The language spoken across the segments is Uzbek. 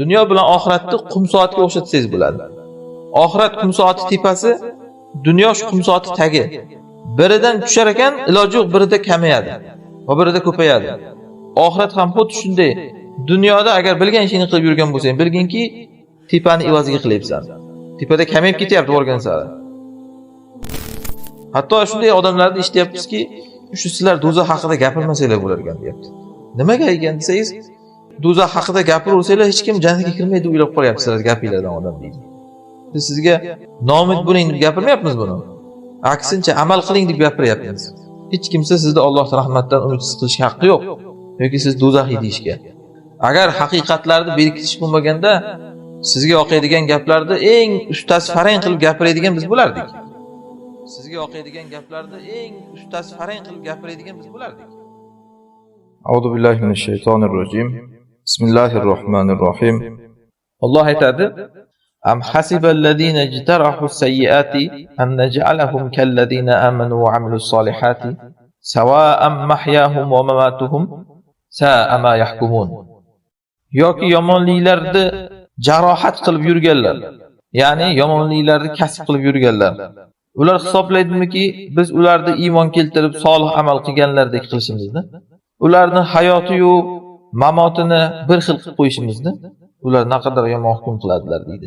dunyo bilan oxiratni qum soatga o'xshatsangiz bo'ladi. Oxirat qum soati tepasi, dunyo shu qum soati tagi. Biridan tushar ekan, iloji yo'q birida kamayadi va birida ko'payadi. Oxirat ham xuddi shunday. Dunyoda agar bilgan ishingni qilib yurgan bo'lsang, bilginki tepani evaziga qilyapsan. Tepada kamayib ketyapti borgan sari. Hatto shunday odamlarni eshityapmizki, shu sizlar do'zax haqida gapirmasanglar bo'lar ekan, deyapti. Nimaga ekan desangiz, do'zax haqida gapiraversanglar hech kim jannatga kirmaydi deb o'ylab qolyapsizlar gapinglardan odam deydi. Biz sizga nomid bo'ling deb gapirmayapmiz buni. Aksincha amal qiling deb gapiryapmiz. Hech kimsa sizni Allohning rahmatidan umidsiz qilish haqqi yo'q yoki siz do'zaxiy deyishga. Agar haqiqatlarni berkitish bo'lmaganda, sizga yoqadigan gaplarni eng ustasi farang qilib gapiradigan biz bo'lardik. Sizga yoqadigan gaplarni eng ustasi farang qilib gapiradigan biz bo'lardik. A'udhu billahi minash shaytonir rojim. Bismillahir rohmanir rohim. Alloh aytadi: Am hasiballazina ijtarahu sayyiati an naj'alahum kallazina amanu wa amilus solihati sawa'an mahyahum wa mamatuhum sa'a ma yahkumun. Yoki yomonliklarni jarohat qilib yurganlar, ya'ni yomonliklarni kasb qilib yurganlar. Ular hisoblaydimiki, biz ularni iymon keltirib solih amal qilganlardek qilishimizni, ularni hayoti yu mamotini bir xil qilib qo'yishimizni, ular naqadar yomon hukm qiladilar deydi.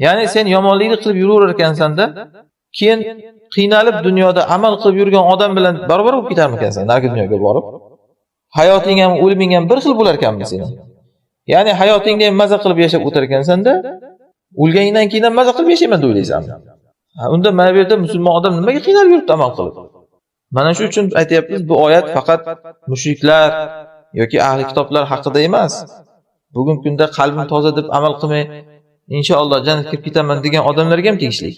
Ya'ni sen yomonlikni qilib yuraverar ekansan-da, keyin qiynalib dunyoda amal qilib yurgan odam bilan barobar bo'lib ketarmikansan, nargi dunyoga borib. Hayoting ham, o'liming ham bir xil bo'lar ekanmi sening? Ya'ni hayotingda ham maza qilib yashab o'tar ekansan-da, o'lganingdan keyin ham maza qilib yashayman deb o'ylaysanmi? Unda mana bu yerda musulmon odam nimaga qiynalib yuribdi amal qilib? Mana shu uchun aytayapmiz, bu oyat faqat mushriklar yoki ahli kitoblar haqida emas. Bugungi kunda qalbim toza deb amal qilmay, inshaalloh jannatga kirib ketaman degan odamlarga ham tegishli.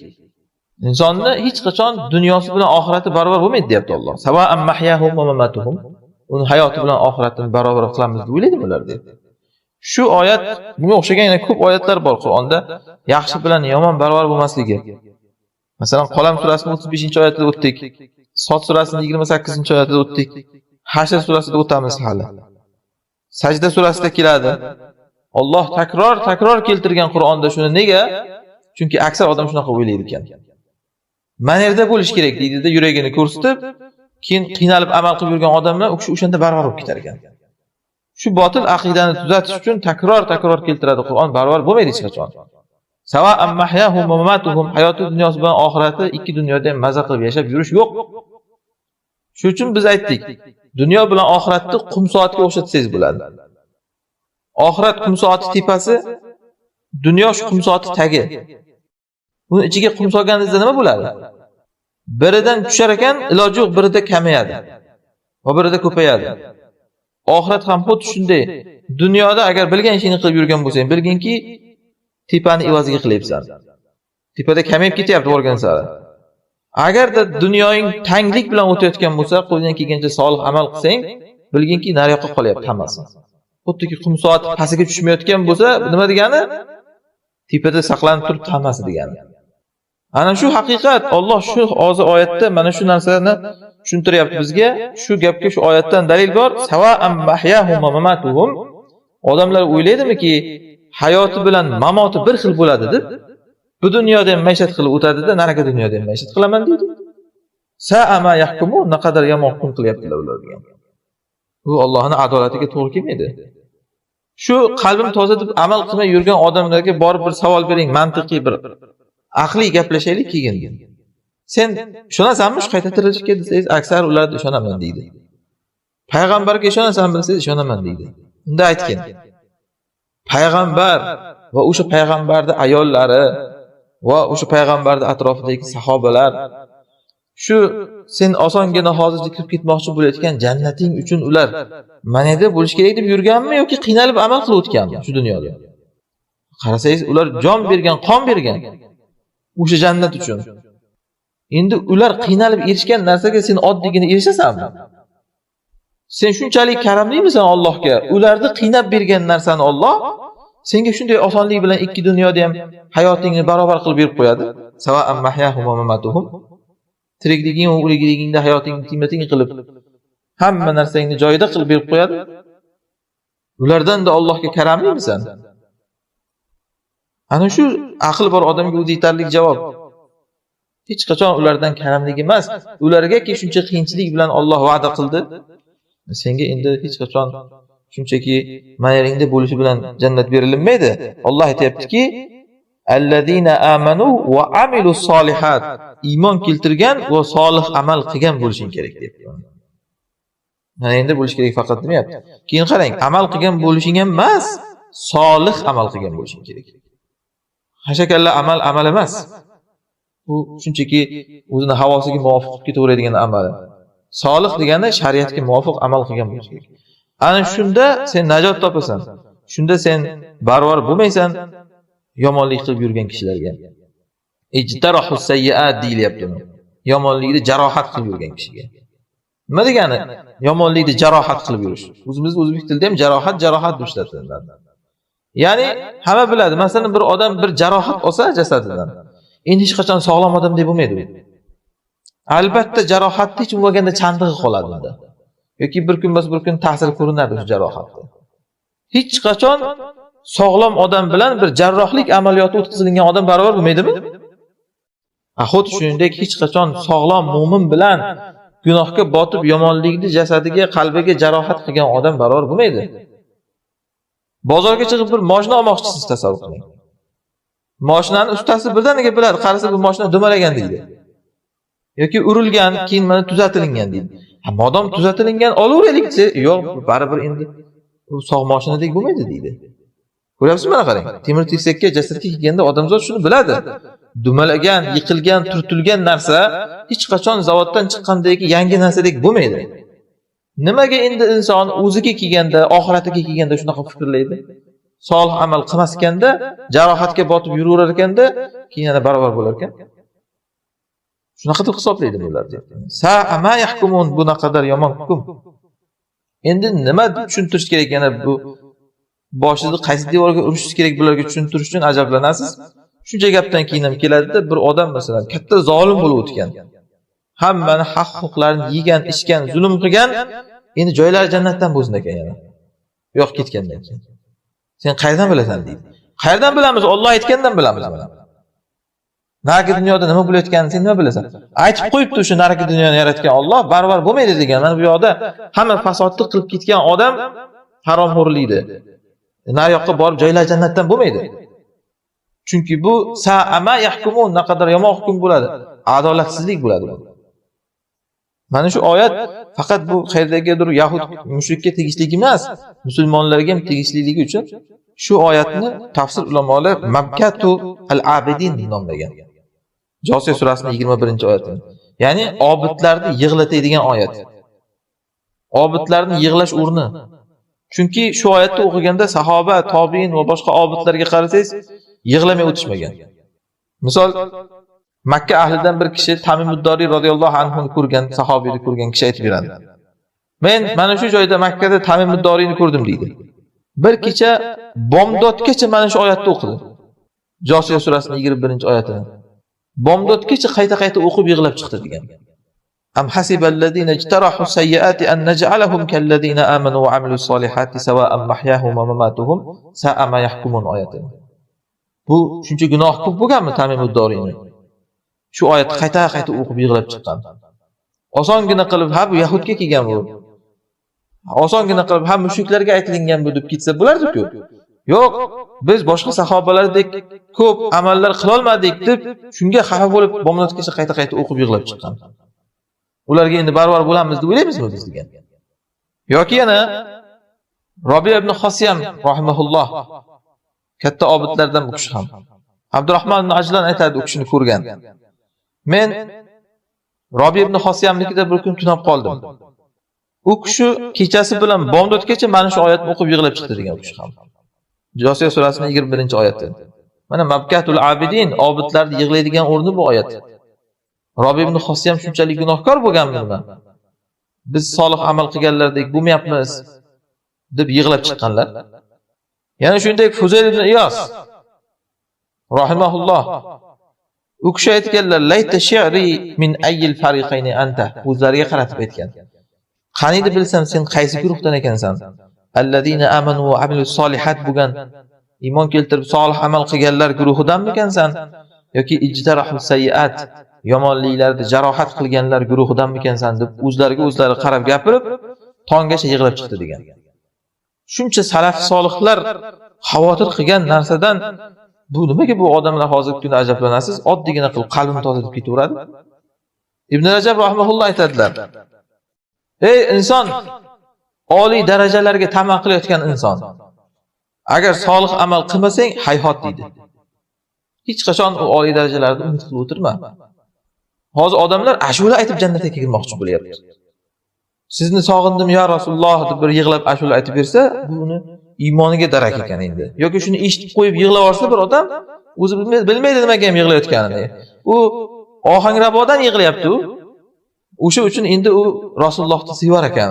Insonni hech qachon dunyosi bilan oxirati barobar bo'lmaydi, deyapti Alloh. Sawa'an mahyahum va mamatuhum. Uni hayoti bilan oxiratini barobar qilamiz deb o'ylaydimi ular deb. Shu oyat, bunga o'xshagan yana ko'p oyatlar bor Qur'onda, yaxshi bilan yomon barobar bo'lmasligi. Masalan, Qalam surasining 35-oyatida o'tdik. Sot surasining 28-oyatida o'tdik. Hashr surasida o'tamiz hali. Sajda surasida keladi. Alloh takror keltirgan Qur'onda shuni nega? Chunki aksar odam shunaqa o'ylaydi ekan. Mana yerda bo'lish kerak deydi-da, yuragini ko'rsatib, keyin qiynalib amal qilib yurgan odamlar o'shanda barobar bo'lib ketar ekan. Shu botil aqidani tuzatish uchun takror keltiradi Qur'on, barobar bo'lmaydi hech qachon. Sawa'an mahyahum va mamatuhum, hayoti dunyosi bilan oxirati ikki dunyoda ham maza qilib yashab yurish yo'q. Shuning uchun biz aytdik, dunyo bilan oxiratni qum soatga o'xshatsangiz bo'ladi. Oxirat qum soati tepasi, dunyo shu qum soati tagi. Uni ichiga qum solganingizda nima bo'ladi? Biridan tushar ekan, iloji yo'q birida kamayadi va birida ko'payadi. Oxirat ham xuddi shunday. Dunyoda agar bilgan ishingni qilib yurgan bo'lsang, bilginki tepani evaziga qilyapsan. Tepada kamayib ketyapti borgan sari. Agarda dunyoning tanglik bilan o'tayotgan bo'lsa, qo'ldan kelgancha solih amal qilsang, bilginki nariyoqqa qolyapti hammasi. Xuddiki qum soat pastiga tushmayotgan bo'lsa, nima degani? Tepada saqlanib turibdi hammasi degani. Ana shu haqiqat. Alloh shu hozir oyatda mana shu narsani tushuntiryapti bizga. Shu gapga shu oyatdan dalil bor. Sawa'an mahyahum va mamatuhum. Odamlar o'ylaydimiki, hayoti bilan mamoti bir xil bo'ladi deb, bu dunyoda ham maishat qilib o'tadi-da, narigi dunyoda ham maishat qilaman deydi. Sa'a ma yahkumun, naqadar yomon hukm qilyaptilar ular degan. Bu Allohning adolatiga to'g'ri kelmaydi. Shu qalbim toza deb amal qilmay yurgan odamlarga borib bir savol bering, mantiqiy bir aqliy gaplashaylik keyin. Sen ishonasanmi shu qayta tirilishga desangiz, aksar ular ishonaman deydi. Payg'ambarga ishonasanmi desangiz, ishonaman deydi. Unda aytgan. Payg'ambar va o'sha payg'ambarning ayollari va o'sha payg'ambarning atrofidagi sahobalar shu sen osongina hozircha kirib ketmoqchi bo'layotgan jannating uchun ular mana yerda bo'lish kerak deb yurganmi yoki qiynalib amal qilib o'tganmi shu dunyoda? Qarasangiz, ular jon bergan, qon bergan o'sha jannat uchun. Endi ular qiynalib erishgan narsaga sen oddiygina erishasanmi? Sen shunchalik karamlimisan Allohga? Ularni qiynab bergan narsani Alloh senga shunday osonlik bilan ikki dunyoda ham hayotingni barobar qilib berib qo'yadi. Sawa'an mahyahum va mamatuhum. Tirikliging va o'ligligingda hayotingni qiymating qilib, hamma narsangni joyida qilib berib qo'yadi. Ulardan da Allohga karamlimisan? Ana shu aqli bor odamga o'zi yetarli javob. Hech qachon ulardan karamlik emas. Ularga-ki shuncha qiyinchilik bilan Alloh va'da qildi. Senga endi hech qachon shunchaki mayeringda bo'lishi bilan jannat berilmaydi. Alloh aytayaptiki, allazina amanu va amilus solihat. Iymon keltirgan va solih amal qilgan bo'lishing kerak deyapti. Mana endi bo'lish kerak faqat demayapti. Keyin qarang, amal qilgan bo'lishing ham emas, solih amal qilgan bo'lishing kerak. Hashakalla amal emas. Bu shunchaki o'zini havosiga muvofiq ketaveradigan amal. Solih degani shariatga muvofiq amal qilgan bo'lish kerak. Ana shunda sen najot topasan. Shunda sen barvar bo'lmaysan yomonlik qilib yurgan kishilarga. Ijtarahus sayyiat deyilyapti. Yomonlikni jarohat qilib yurgan kishiga. Nima degani? Yomonlikni jarohat qilib yurish. O'zimizning o'zbek tilida ham jarohat deb ishlatiladi. Ya'ni hamma biladi, masalan bir odam bir jarohat olsa jasadidan, endi hech qachon sog'lom odamdek bo'lmaydi u. Albatta jarohatni hech bo'lmaganda chandig'i qoladi unda. Yoki bir kun ta'sir ko'rinadi o'sha jarohatda. Hech qachon sog'lom odam bilan bir jarrohlik amaliyoti o'tkazilgan odam barobar bo'lmaydimi? Xuddi shuningdek hech qachon sog'lom mo'min bilan gunohga botib yomonlikni jasadiga, qalbiga jarohat qilgan odam barobar bo'lmaydi. Bozorga chiqib bir mashina olmoqchisiz tasavvur qiling. Mashinani ustasi birdaniga biladi, qarasa bu mashina dumalagan deydi. Yoki urilgan, keyin mana tuzatilingan deydi. Modom tuzatilingan olaveraylik desa, yo'q, baribir endi bu sog' mashinadek bo'lmaydi deydi. Ko'ryapsizmi mana qarang. Temir tersakka jasadga kelganda odamzod shuni biladi. Dumalagan, yiqilgan, turtilgan narsa hech qachon zavoddan chiqqandagi yangi narsadek bo'lmaydi. Nimaga endi inson o'ziga kelganda, oxiratiga kelganda shunaqa fikrlaydi? Solih amal qilmasganda, jarohatga botib yuraverar ekanda, keyin yana barobar bo'lar ekan. Shunaqa deb hisoblaydi bular deyapti. Sa'ama yahkumun, buna qadar yomon hukm. Endi nima tushuntirish kerak yana bu boshida qaysi devorga urishish kerak bularga tushuntirish uchun ajablanasiz. Shuncha gapdan keyin ham keladida bir odam masalan katta zolim bo'lib o'tgan. Hammani haq-huquqlarini yegan, ichgan, zulm qilgan, endi joylari jannatdan bo'lsin ekan yana. Yo'q ketgandan keyin. Sen qayerdan bilasan deydi. Qayerdan bilamiz? Alloh aytgandan bilamiz mana. Narigi dunyoda nima bo'layotganini sen nima bilasan? Aytib qo'yibdi o'sha narigi dunyoni yaratgan Alloh barvar bo'lmaydi degan. Mana bu yoqda hamma fasodni qilib ketgan odam haromxo'rlikdi. Nari yoqqa borib joylar jannatdan bo'lmaydi. Chunki bu sa'ama yahkumun, naqadar yomon hukm bo'ladi. Adolatsizlik bo'ladi bu. Mana shu oyat faqat bu qayerdagidir yahud mushrikka tegishli emas, musulmonlarga ham tegishliligi uchun shu oyatni tafsir ulamolar Mabkatu al-Abidin nomlagan. Josiya surasining 21-oyati. Ya'ni obidlarni yig'latadigan oyat. Obidlarni yig'lash o'rni. Chunki shu oyatni o'qiganda sahoba, tobiin va boshqa obidlarga qarasangiz yig'lamay o'tishmagan. Misol Makka ahlidan bir kishi Tamimud-Doriy radhiyallohu anhu ni ko'rgan, sahobiyni ko'rgan kishi aytib beradi. Men mana shu joyda Makkada Tamimud-Doriyni ko'rdim deydi. Bir kecha bomdodgacha mana shu oyatni o'qidi. Josiya surasining 21-oyatini. Bomdodgacha qayta o'qib yig'lab chiqdi degan. Am hasiballazina ijtarahu sayyiati an naj'alahum kallazina amanu va amilus solihati sawa'an mahyahum va mamatuhum sa'a ma yahkumun oyati. Bu shuncha gunoh ko'p bo'lganmi Tamimud-Doriyni? Shu oyatni qayta o'qib yig'lab chiqqan. Osongina qilib ha bu yahudga kelgan bu. Osongina qilib ha mushriklarga aytilingan bu deb ketsa bo'lardi-ku. Yo'q, biz boshqa sahobalardek ko'p amallar qila olmadik deb shunga xafa bo'lib bomdodgacha qayta o'qib yig'lab chiqqan. Ularga endi barvar bo'lamiz deb o'ylaymizmi biz degan. Yoki yana Robiya ibn Xosiyam rahimahulloh katta obidlardan bu kishi ham. Abdurrahmon ibn Ajlan aytadi, u kishini ko'rgan. Men Robiya ibn Xosiyamnikida bir kun tunab qoldim. U kishi kechasi bilan bomdodgacha mana shu oyatni o'qib yig'lab chiqdi degan u kishi ham. Josiya surasining 21-oyati. Mana Mabkatul Abidin, obidlarni yig'laydigan o'rni bu oyat. Robiya ibn Xosiyam shunchalik gunohkor bo'lganmi nima? Biz solih amal qilganlardek bo'lmayapmiz deb yig'lab chiqqanlar. Yana shunday Fuzayl ibn Iyos rahimahulloh u kishi aytganlar, layta shi'ri min ayyil fariqayni anta. O'zlariga qaratib aytgan. Qaniydi bilsam sen qaysi guruhdan ekansan? Allazina amanu va amilus solihat bo'lgan iymon keltirib solih amal qilganlar guruhidanmikansan yoki ijtarahus sayyiat yomonliklarni jarohat qilganlar guruhidanmikansan deb o'zlariga o'zlari qarab gapirib tonggacha yig'lab chiqdi degan. Shuncha salaf solihlar xavotir qilgan narsadan bu nimaga bu odamlar hozirgi kunda ajablanasiz? Oddiygina qilib qalbini tozalab ketaveradi. Ibn Rajab rahimahulloh aytadilar: "Ey inson, oliy darajalarga tamah qilayotgan inson, agar solih amal qilmasang hayhot deydi. Hech qachon u oliy darajalarni umid qilib o'tirma. Hozir odamlar ashula aytib jannatga kirmoqchi bo'lyapti. Sizni sog'indim ya Rasululloh deb bir yig'lab ashula aytib bersa, bu uni iymoniga darak ekan endi. Yoki shuni eshitib qo'yib yig'lab olsa bir odam, o'zi bilmaydi nimaga ham yig'layotganini. U ohangrabodan yig'layapti u. O'sha uchun endi u Rasulullohni sevar ekan.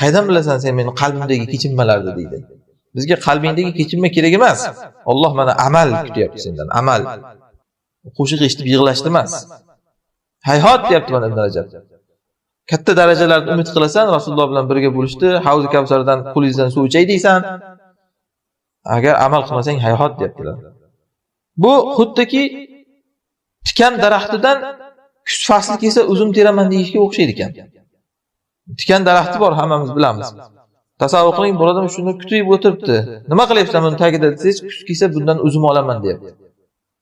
Qaydan bilasan sen meni qalbimdagi kechinmalarni deydi. Bizga qalbingdagi kechinma kerak emas. Alloh mana amal kutyapti sendan, amal. Qo'shiq eshitib yig'lashdi emas. Hayhot deyapti mana Ibn Rajab. Katta darajalarni umid qilasan, Rasululloh bilan birga bo'lishdi, Havz-i Kavsardan qo'lingizdan suv ichay deysan. Agar amal qilmasang hayhot deyaptilar. Bu xuddiki tikan daraxtidan kuz fasli kelsa uzum teraman deyishga o'xshaydi ekan. Tikan daraxti bor, hammamiz bilamiz. Tasavvur qiling, bir odam shuni kutib o'tiribdi. Nima qilyapsan buni tagida desangiz, kuz kelsa bundan uzum olaman deyapti.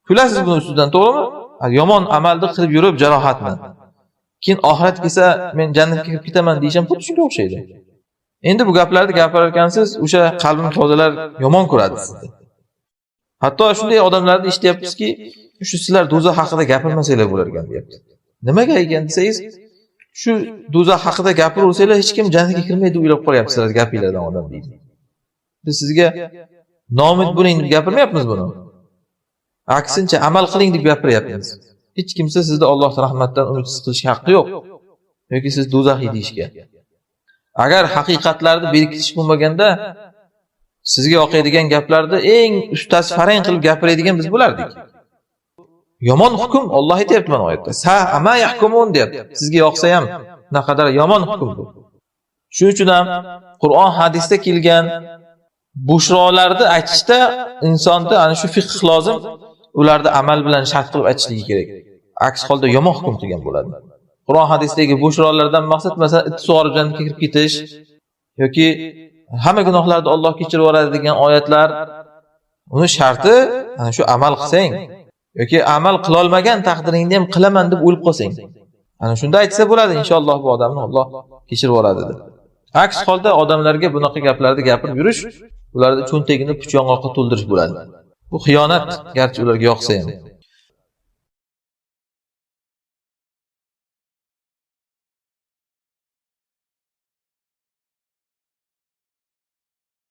Kulasiz buni ustidan, to'g'rimi? Yomon amalni qilib yurib jarohatni. Keyin oxirat kelsa men jannatga kirib ketaman deysham xuddi shunga o'xshaydi. Endi bu gaplarni gapirar ekansiz, o'sha qalbim tozalar yomon ko'radi sizni. Hatto shunday odamlarni eshityapmizki, shu sizlar do'zax haqida gapirmasanglar bo'lar ekan deyapti. Nimaga ekan desangiz, shu do'zax haqida gapiraversanglar hech kim jannatga kirmaydi o'ylab qolyapsizlar gapinglardan odam deydi. Biz sizga nomid bo'ling deb gapirmayapmiz buni. Aksincha amal qiling deb gapiryapmiz. Hech kimsa sizni Alloh rahmatdan umidsiz qilishga haqqi yo'q. Yoki siz do'zaxiy deyishga. Agar haqiqatlarni berkitish bo'lmaganda sizga yoqadigan gaplarni eng ustasi farang qilib gapiradigan biz bo'lardik. Yomon hukm Alloh aytayapti mana oyatda. Sa ama yahkumun deyapti. Sizga yoqsa ham naqadar yomon hukm bu. Shuning uchun ham Qur'on hadisda kelgan bushrolarni aytishda insonda ana shu fiqh lozim, ularni amal bilan shart qilib aytishligi kerak. Aks holda yomon hukm qilgan bo'ladi. Qur'on hadisdagi bushrolardan maqsad masalan ittisoar jannatga kirib ketish yoki hamma gunohlarni Alloh kechirib yuboradi degan oyatlar, uni sharti ana shu amal qilsang yoki amal qila olmagan taqdiringda ham qilaman deb o'lib qolsang. Ana shunda aytsa bo'ladi, inshaalloh bu odamni Alloh kechirib yuboradi deb. Aks holda odamlarga bunaqa gaplarni gapirib yurish, ularni cho'ntagini puch yong'oqqa to'ldirish bo'ladi. Bu xiyonat, garchi ularga yoqsa ham.